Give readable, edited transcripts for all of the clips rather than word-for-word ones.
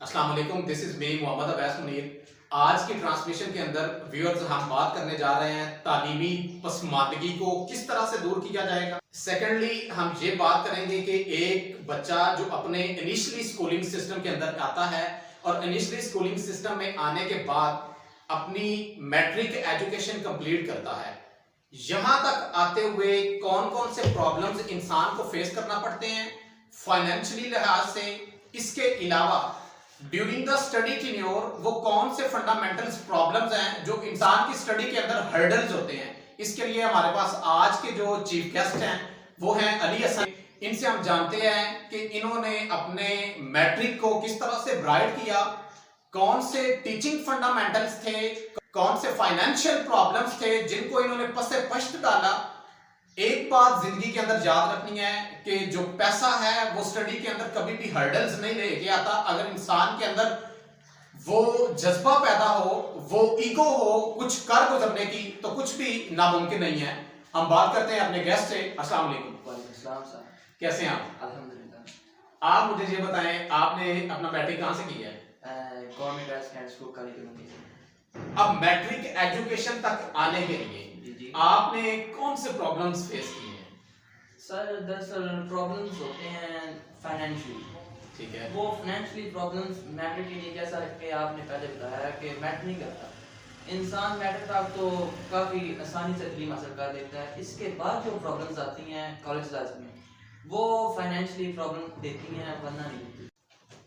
अस्सलाम वालेकुम, this is me Mohammad Abbas Munir. आज की ट्रांसमिशन के अंदर व्यूअर्स हम बात करने जा रहे हैं तालीमी पसमानदगी को किस तरह से दूर किया जाएगा। सेकेंडली हम ये बात करेंगे कि एक बच्चा जो अपने इनिशियली स्कूलिंग सिस्टम के अंदर आता है और इनिशियली स्कूलिंग सिस्टम में आने के बाद अपनी मैट्रिक एजुकेशन कंप्लीट करता है, यहां तक आते हुए कौन कौन से प्रॉब्लम्स इंसान को फेस करना पड़ते हैं फाइनेंशियली लिहाज से। इसके अलावा ड्यूरिंग द स्टडी टेन्योर वो कौन से फंडामेंटल्स प्रॉब्लम्स हैं जो इंसान की स्टडी के अंदर हर्डल्स होते हैं। इसके लिए हमारे पास आज के जो चीफ गेस्ट हैं वो हैं अली हसन। इनसे हम जानते हैं कि इन्होंने अपने मैट्रिक को किस तरह से ब्राइट किया, कौन से टीचिंग फंडामेंटल्स थे, कौन से फाइनेंशियल प्रॉब्लम्स थे जिनको इन्होंने पसे पश्त डाला। एक बात जिंदगी के अंदर याद रखनी है कि जो पैसा है वो स्टडी के अंदर कभी भी हर्डल्स नहीं लेके आता। अगर इंसान के अंदर वो जज्बा पैदा हो, वो ईगो हो कुछ कर गुजरने की, तो कुछ भी नामुमकिन नहीं है। हम बात करते हैं अपने गेस्ट से। अस्सलाम वालेकुम। वालेकुम सलाम सर। कैसे हैं आप? अल्हम्दुलिल्लाह। आप मुझे ये बताएं, आपने अपना मैट्रिक कहाँ से किया है? Government higher secondary school Kaliganj से। अब मैट्रिक एजुकेशन तक आने के लिए जी। आपने कौन से प्रॉब्लम्स फेस किए हैं? सर दरअसल प्रॉब्लम्स होते हैं फाइनेंशियली। ठीक है। वो फाइनेंशियली प्रॉब्लम्स मैट्रिक के लिए, जैसा कि आपने पहले बताया कि मैट्रिक नहीं करता इंसान, मैट्रिक तक तो काफ़ी आसानी से तलीम हासिल कर लेता है। इसके बाद जो प्रॉब्लम्स आती हैं कॉलेज लाइफ में वो फाइनेंशियली प्रॉब्लम देती हैं, वरना नहीं देती।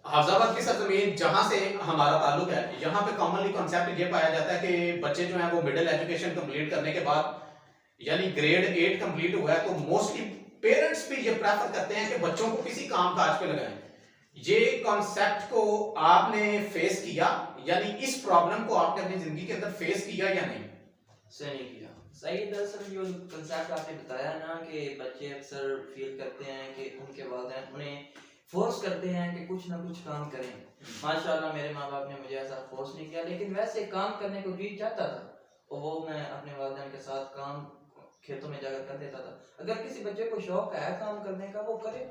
हफ्जाबाद की सरजमीन जहां से हमारा ताल्लुक है, यहाँ पे कॉमनली कॉन्सेप्ट ये पाया जाता है कि बच्चे जो हैं वो मिडिल एजुकेशन कंप्लीट करने के बाद यानी ग्रेड 8 कंप्लीट हुआ है तो मोस्टली पेरेंट्स भी ये प्रेफर करते हैं कि बच्चों को किसी काम काज पे लगाएं। ये कॉन्सेप्ट को आपने फेस किया, यानी इस प्रॉब्लम को आपने अपनी जिंदगी के अंदर फेस किया या नहीं? सही किया। सही दरअसल जो कंसेप्ट आपने बताया ना कि बच्चे अक्सर फील करते हैं कि उनके वालिदैन उन्हें फोर्स करते हैं कि कुछ ना कुछ काम करें। माशाल्लाह मेरे माँ बाप ने मुझे ऐसा फोर्स नहीं किया, लेकिन वैसे काम करने को जी चाहता था और वो मैं अपने वालिदैन के साथ काम खेतों में जाकर कर देता था। अगर किसी बच्चे को शौक है काम करने का वो करे,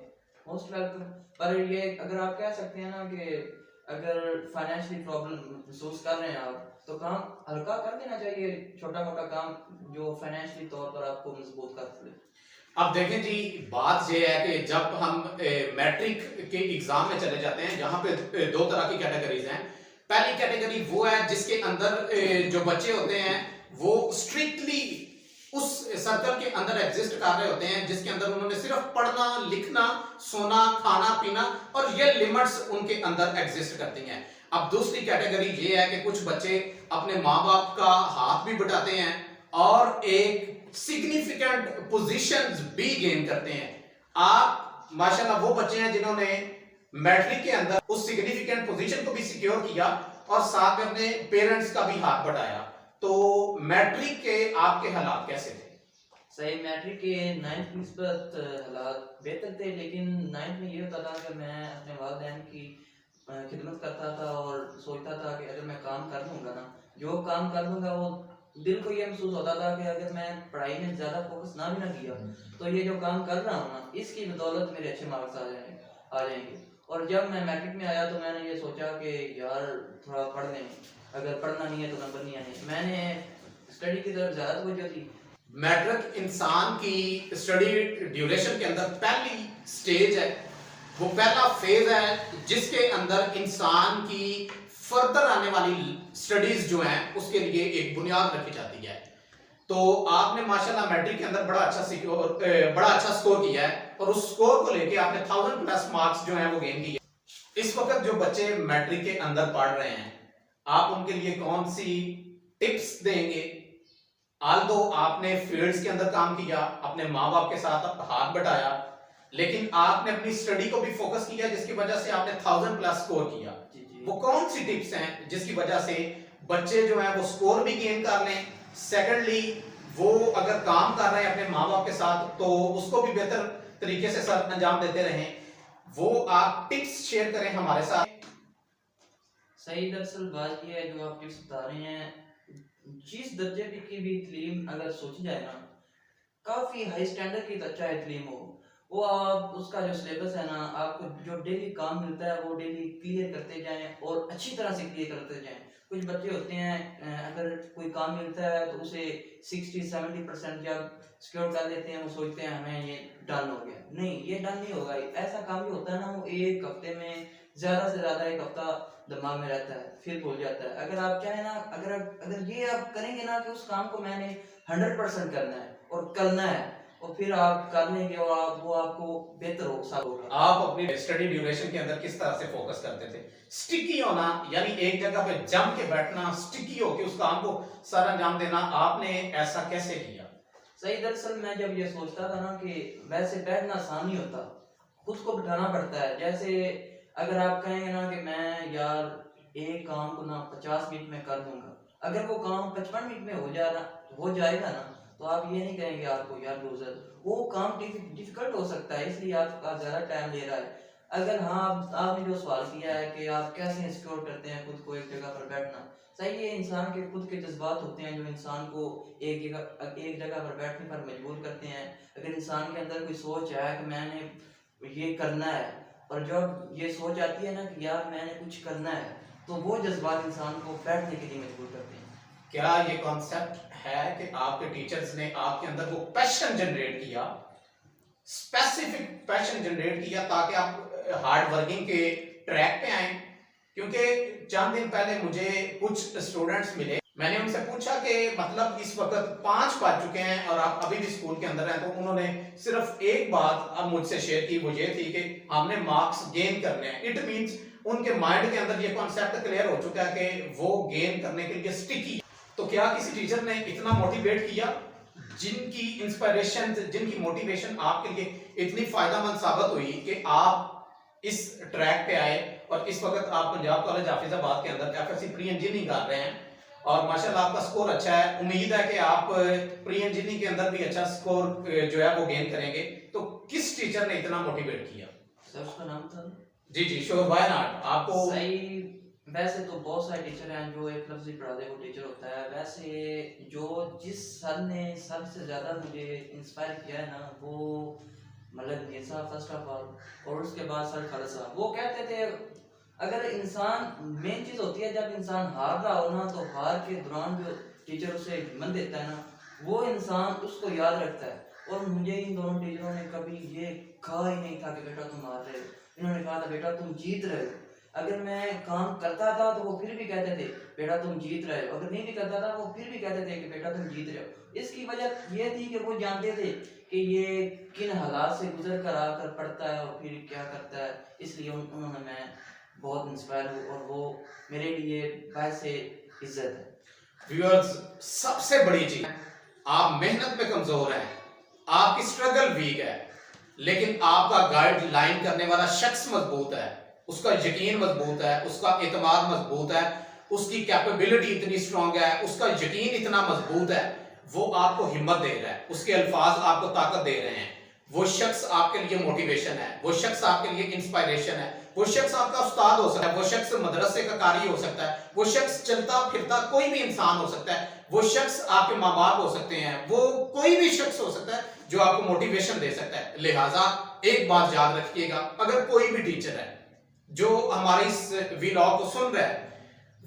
मोस्ट वेलकम। पर ये अगर आप कह सकते हैं ना कि अगर फाइनेंशियली प्रॉब्लम महसूस कर रहे हैं आप तो काम हल्का कर देना चाहिए, छोटा मोटा काम जो फाइनेंशियली तौर पर आपको मजबूत कर सके। अब देखें जी, बात यह है कि जब हम मैट्रिक के एग्जाम में चले जाते हैं, यहाँ पे दो तरह की कैटेगरीज हैं। पहली कैटेगरी वो है जिसके अंदर जो बच्चे होते हैं वो स्ट्रिक्टली उस सर्कल के अंदर एग्जिस्ट कर रहे होते हैं जिसके अंदर उन्होंने सिर्फ पढ़ना, लिखना, सोना, खाना पीना और ये लिमिट्स उनके अंदर एग्जिस्ट करती हैं। अब दूसरी कैटेगरी ये है कि कुछ बच्चे अपने माँ बाप का हाथ भी बटाते हैं और एक सिग्निफिकेंट पोजीशंस भी गेन करते हैं। आप माशाल्लाह वो बच्चे हैं जिन्होंने मैट्रिक के अंदर उस सिग्निफिकेंट पोजीशन को भी सिक्योर किया और साथ में अपने पेरेंट्स का भी हाथ बढ़ाया। तो मैट्रिक के आपके हालात कैसे थे? सही, मैट्रिक के 9th की निस्बत हालात बेहतर थे, लेकिन 9th में ये होता था कि मैं अपने वालिदैन की खिदमत करता था और सोचता था कि अगर मैं काम कर लूँगा ना, जो काम कर लूँगा वो दिल को ये महसूस होता था कि अगर मैं पढ़ाई में ज़्यादा फोकस ना भी ना किया तो ये जो काम कर रहा हूँ ना इसकी बदौलत मेरे अच्छे मार्क्स आ जाएंगे। और जब मैं मैट्रिक में आया तो मैंने ये सोचा कि यार थोड़ा पढ़ लें, अगर पढ़ना नहीं है तो नंबर नहीं आने। मैंने स्टडी की तरफ ज़्यादा तवज्जो दी। मैट्रिक इंसान की स्टडी ड्यूरेशन के अंदर पहली स्टेज है, वो पहला फेज है जिसके अंदर इंसान की फर्दर आने वाली स्टडीज जो हैं उसके लिए एक बुनियाद रखी जाती है। तो आपने माशाल्लाह मैट्रिक के अंदर बड़ा अच्छा स्कोर किया है और उस स्कोर को लेके आपने 1000+ मार्क्स जो हैं वो गेन किए। इस वक्त जो बच्चे मैट्रिक के अंदर पढ़ रहे हैं आप उनके लिए कौन सी टिप्स देंगे? आल्दो आपने फील्ड्स के अंदर काम किया, अपने माँ बाप के साथ हाथ बटाया, लेकिन आपने अपनी स्टडी को भी फोकस किया जिसकी वजह से आपने 1000+ स्कोर किया। वो कौन सी टिप्स हैं जिसकी वजह से बच्चे जो हैं वो स्कोर भी गेन कर लें, सेकेंडली वो अगर काम कर रहे हैं अपने माँ बाप के साथ तो उसको भी बेहतर तरीके से सर अंजाम देते रहें? वो आप टिप्स शेयर करें हमारे साथ। सही, दरअसल बात यह है जो आप टिप्स बता रहे हैं, जिस दर्जे की भी तलीम अगर सोची जाए ना, काफ़ी हाई स्टैंडर्ड की अच्छा तलीम हो, वो आप उसका जो सिलेबस है ना, आपको जो डेली काम मिलता है वो डेली क्लियर करते जाएं और अच्छी तरह से क्लियर करते जाएं। कुछ बच्चे होते हैं अगर कोई काम मिलता है तो उसे 60-70% जब सिक्योर कर लेते हैं, वो सोचते हैं हमें ये डन हो गया। नहीं, ये डन नहीं होगा। ऐसा काम भी होता है ना, वो एक हफ्ते में ज़्यादा से ज़्यादा एक हफ्ता दिमाग में रहता है, फिर भूल जाता है। अगर आप चाहें ना, अगर ये आप करेंगे ना कि उस काम को मैंने 100% करना है और करना है, और फिर आप कर लेंगे और वो आपको बेहतर होगा। आप अपनी स्टडी ड्यूरेशन के अंदर किस तरह से फोकस करते थे? स्टिकी होना, यानी एक जगह पे जम के बैठना, स्टिकी होके उस काम को सारा अंजाम देना, आपने ऐसा कैसे किया? सही, दरअसल मैं जब ये सोचता था ना कि वैसे बैठना आसान नहीं होता, खुद को बिठाना पड़ता है। जैसे अगर आप कहेंगे ना कि मैं यार एक काम को ना 50 मिनट में कर दूंगा, अगर वो काम 55 मिनट में हो जाएगा ना, तो आप ये नहीं कहेंगे आपको यार लूजर, वो काम डिफिकल्ट हो सकता है इसलिए आपका ज़्यादा टाइम ले रहा है। अगर हाँ, आपने जो सवाल किया है कि आप कैसे इंस्योर करते हैं खुद को एक जगह पर बैठना, सही है, इंसान के खुद के जज्बात होते हैं जो इंसान को एक जगह पर बैठने पर मजबूर करते हैं। अगर इंसान के अंदर कोई सोच है कि मैंने ये करना है, और जब ये सोच आती है ना कि यार मैंने कुछ करना है, तो वो जज्बात इंसान को बैठने के लिए मजबूर करते हैं। क्या ये कॉन्सेप्ट है कि आपके टीचर्स ने आपके अंदर वो पैशन जनरेट किया, स्पेसिफिक पैशन जनरेट किया, ताकि आप हार्ड वर्किंग के ट्रैक पे आए? क्योंकि चंद दिन पहले मुझे कुछ स्टूडेंट्स मिले, मैंने उनसे पूछा कि मतलब इस वक्त 5 बज चुके हैं और आप अभी भी स्कूल के अंदर हैं, तो उन्होंने सिर्फ एक बात अब मुझसे शेयर की, वो ये थी कि हमने मार्क्स गेन करने हैं। इट मींस उनके माइंड के अंदर ये कॉन्सेप्ट क्लियर हो चुका है कि वो गेन करने के लिए स्टिकी। तो क्या किसी टीचर ने इतना मोटिवेट किया, जिनकी इंस्पिरेशन, जिनकी मोटिवेशन आपके लिए इतनी फायदेमंद साबित हुई कि आप इस ट्रैक पे आए और इस वक्त आप पंजाब कॉलेज हाफिजाबाद के अंदर एफएससी प्री इंजीनियरिंग कर रहे हैं और माशाल्लाह आपका स्कोर अच्छा है? उम्मीद है कि आप प्री इंजीनियरिंग के अंदर भी अच्छा स्कोर जो है वो गेन करेंगे। तो किस टीचर ने इतना मोटिवेट किया? सर उसका नाम था? जी जी, श्योर, व्हाई नॉट। आपको सही, वैसे तो बहुत सारे टीचर हैं जो एक लफ्ज़ ही पढ़ा दे वो टीचर होता है। वैसे जो जिस सर ने सबसे ज़्यादा मुझे इंस्पायर किया है ना, वो मतलब मीर साहब फर्स्ट ऑफ ऑल, और उसके बाद सर खालिद साहब। वो कहते थे अगर इंसान, मेन चीज़ होती है जब इंसान हार रहा हो ना, तो हार के दौरान जो टीचर उसे हिम्मत देता है ना, वो इंसान उसको याद रखता है। और मुझे इन दोनों टीचरों ने कभी ये कहा ही नहीं था कि बेटा तुम हार रहे हो, इन्होंने कहा था बेटा तुम जीत रहे हो। अगर मैं काम करता था तो वो फिर भी कहते थे बेटा तुम जीत रहे हो, अगर नहीं भी करता था वो फिर भी कहते थे कि बेटा तुम जीत रहे हो। इसकी वजह ये थी कि वो जानते थे कि ये किन हालात से गुजर कर आकर पढ़ता है और फिर क्या करता है, इसलिए उन्होंने मैं बहुत इंस्पायर हूँ और वो मेरे लिए वैसे इज्जत है। व्यूअर्स, सबसे बड़ी चीज, आप मेहनत पे कमजोर हैं, आपकी स्ट्रगल वीक है, लेकिन आपका गाइडलाइन करने वाला शख्स मजबूत है, उसका यकीन मजबूत है, उसका एतमाद मजबूत है, उसकी कैपेबिलिटी इतनी स्ट्रांग है, उसका यकीन इतना मजबूत है, वो आपको हिम्मत दे रहा है, उसके अल्फाज आपको ताकत दे रहे हैं। वो शख्स आपके लिए मोटिवेशन है, वो शख्स आपके लिए इंस्पायरेशन है, वो शख्स आपका उस्ताद हो सकता है, वो शख्स मदरसे का कारी हो सकता है, वो शख्स चलता फिरता कोई भी इंसान हो सकता है, वो शख्स आपके माँ बाप हो सकते हैं, वो कोई भी शख्स हो सकता है जो आपको मोटिवेशन दे सकता है। लिहाजा एक बात याद रखिएगा, अगर कोई भी टीचर है जो हमारे इस व्लॉग को सुन रहा है,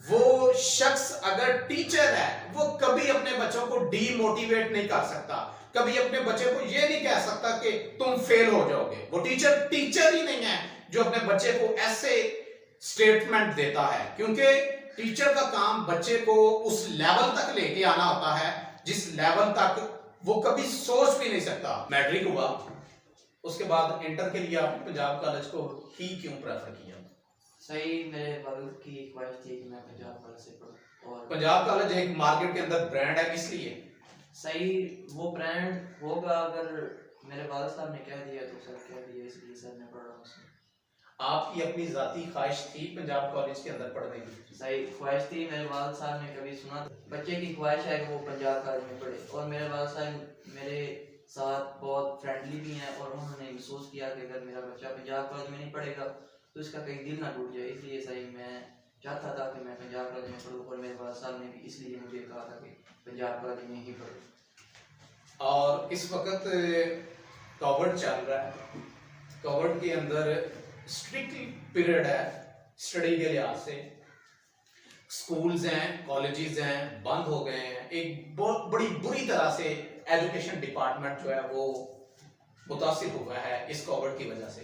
वो शख्स अगर टीचर है, वो कभी अपने बच्चों को डीमोटिवेट नहीं कर सकता, कभी अपने बच्चे को ये नहीं कह सकता कि तुम फेल हो जाओगे। वो टीचर ही नहीं है जो अपने बच्चे को ऐसे स्टेटमेंट देता है, क्योंकि टीचर का काम बच्चे को उस लेवल तक लेके आना होता है जिस लेवल तक वो कभी सोच भी नहीं सकता। मैट्रिक हुआ, उसके बाद इंटर के लिए आपने पंजाब कॉलेज को ही क्यों प्रेफर किया? सही, मेरे वालिद की ख्वाहिश थी कि मैं पंजाब कॉलेज से पढूं, और पंजाब कॉलेज एक मार्केट के अंदर ब्रांड है, इसलिए सही वो ब्रांड होगा। अगर मेरे वालिद साहब ने कह दिया तो सर कह दिया, इसलिए सर मैं पढ़ रहा हूँ उसमें। आपकी अपनी जाती ख्वाहिश थी पंजाब कॉलेज के अंदर पढ़ने की? सही ख्वाहिश थी। मेरे वालिद साहब ने कभी सुना बच्चे की ख्वाहिश है कि वो पंजाब कॉलेज में पढ़े, और मेरे वालिद साहब मेरे साथ बहुत फ्रेंडली भी हैं, और उन्होंने महसूस किया कि अगर मेरा बच्चा पंजाब कॉलेज में नहीं पढ़ेगा तो इसका कहीं दिल ना टूट जाए। इसलिए सही मैं चाहता था कि मैं पंजाब कॉलेज में पढ़ूँ, और मेरे वालिद साहब ने भी इसलिए मुझे कहा था कि पंजाब कॉलेज में ही पढ़ूँ। और इस वक्त कोविड चल रहा है, कोविड के अंदर स्ट्रिक्टली पीरियड है स्टडी के लिहाज से, स्कूल्स हैं, कॉलेजेस हैं, बंद हो गए हैं, एक बहुत बड़ी बुरी तरह से एजुकेशन डिपार्टमेंट जो है वो मुतासिर हुआ है इस कोविड की वजह से।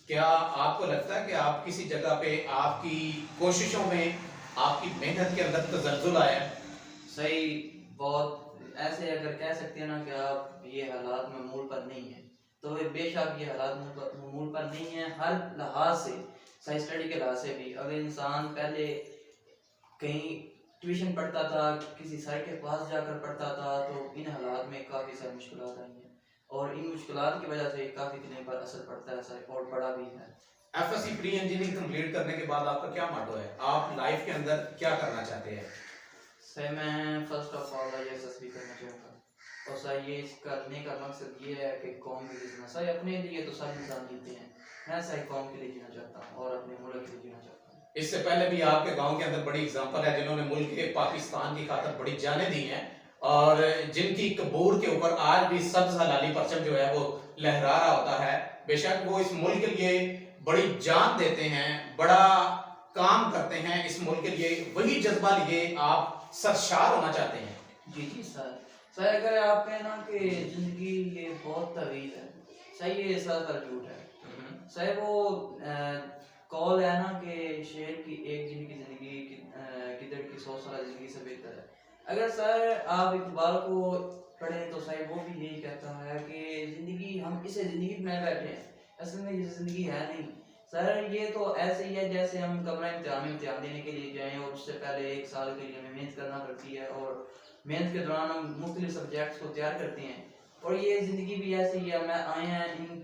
क्या आपको लगता है कि आप किसी जगह पे आपकी कोशिशों में, आपकी मेहनत के अंदर तसल्जुल आया है? सही, बहुत ऐसे अगर कह सकते हैं ना कि आप ये हालात मामूल पर नहीं है, तो ये बेशक ये हालात मामूल पर नहीं है हर लिहाज से, सही स्टडी के लिहाज से भी। अगर इंसान पहले कहीं ट्यूशन पढ़ता था, किसी सर के पास जाकर पढ़ता था, तो इन हालात में काफ़ी सारी मुश्किलात आई हैं और इन मुश्किलात की वजह से काफ़ी दिनों पर असर पड़ता है सर, और पड़ा भी है। एफएससी प्री इंजीनियरिंग कंप्लीट करने के बाद आपका क्या मोटो है? आप लाइफ के अंदर क्या करना चाहते हैं? सर मैं फर्स्ट ऑफ ऑल IAS करना चाहूँगा, और सर ये करने का मकसद ये है कि कौम के लिए जीना। सर अपने लिए तो सब इंसान जीते हैं, मैं सर कौम के लिए जीना चाहता हूँ और अपने मुल्क के लिए जीना चाहता हूँ। इससे पहले भी आपके गांव के अंदर बड़ी एग्जांपल है जिन्होंने मुल्क के पाकिस्तान की खातिर बड़ी जानें दी हैं और जिनकी कबूर के ऊपर आज भी सब्ज हलाली परचम जो है वो लहरा रहा होता है। बेशक वो इस मुल्क के लिए बड़ी जान देते हैं, बड़ा काम करते हैं इस मुल्क के लिए, वही जज्बा लिए आप सरशार होना चाहते हैं। जी जी सर। सर अगर आप कहना कि जिंदगी ये बहुत तवील है, सही ये सर झूठ है। सर वो कॉल है ना कि शेर की एक दिन की जिंदगी किधर की 100 साल जिंदगी से बेहतर है। अगर सर आप इकबाल को पढ़ें तो सर वो भी यही कहता है कि जिंदगी, हम इसे जिंदगी में बैठे हैं, असल में ये जिंदगी है नहीं सर। ये तो ऐसे ही है जैसे हम कमरा इम्तिहान देने के लिए जाएं और उससे पहले 1 साल के लिए हमें मेहनत करना पड़ती है और मेहनत के दौरान हम मुख्तलिफ सब्जेक्ट्स को तैयार करते हैं। और ये ज़िंदगी भी ऐसे ही है, मैं आए हैं इन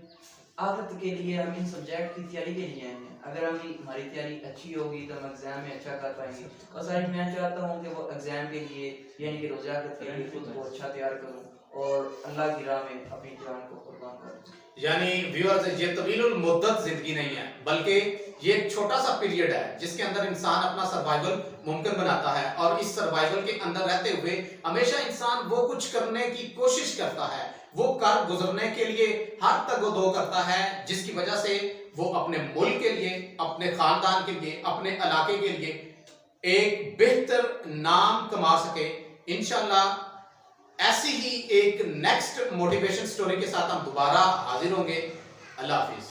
आखिरत के लिए, हम इन सब्जेक्ट की तैयारी के लिए आए हैं। अगर हमारी तैयारी अच्छी होगी तो हम एग्ज़ाम में अच्छा कर पाएंगे। और सर मैं चाहता हूँ कि वो एग्ज़ाम के लिए यानी कि रोज़ा के लिए खुद को अच्छा तैयार करूँ और अल्लाह की राह में अपनी जान को कुर्बान करूँ। यानी व्यूअर्स, ये तवीलुल मुद्दत जिंदगी नहीं है, बल्कि ये एक छोटा सा पीरियड है जिसके अंदर इंसान अपना सर्वाइवल मुमकिन बनाता है और इस सर्वाइवल के अंदर रहते हुए हमेशा इंसान वो कुछ करने की कोशिश करता है, वो कर गुजरने के लिए हर तगोदो करता है जिसकी वजह से वो अपने मुल्क के लिए, अपने खानदान के लिए, अपने इलाके के लिए एक बेहतर नाम कमा सके। इंशाल्लाह ऐसी ही एक नेक्स्ट मोटिवेशन स्टोरी के साथ हम दोबारा हाजिर होंगे। अल्लाह हाफिज।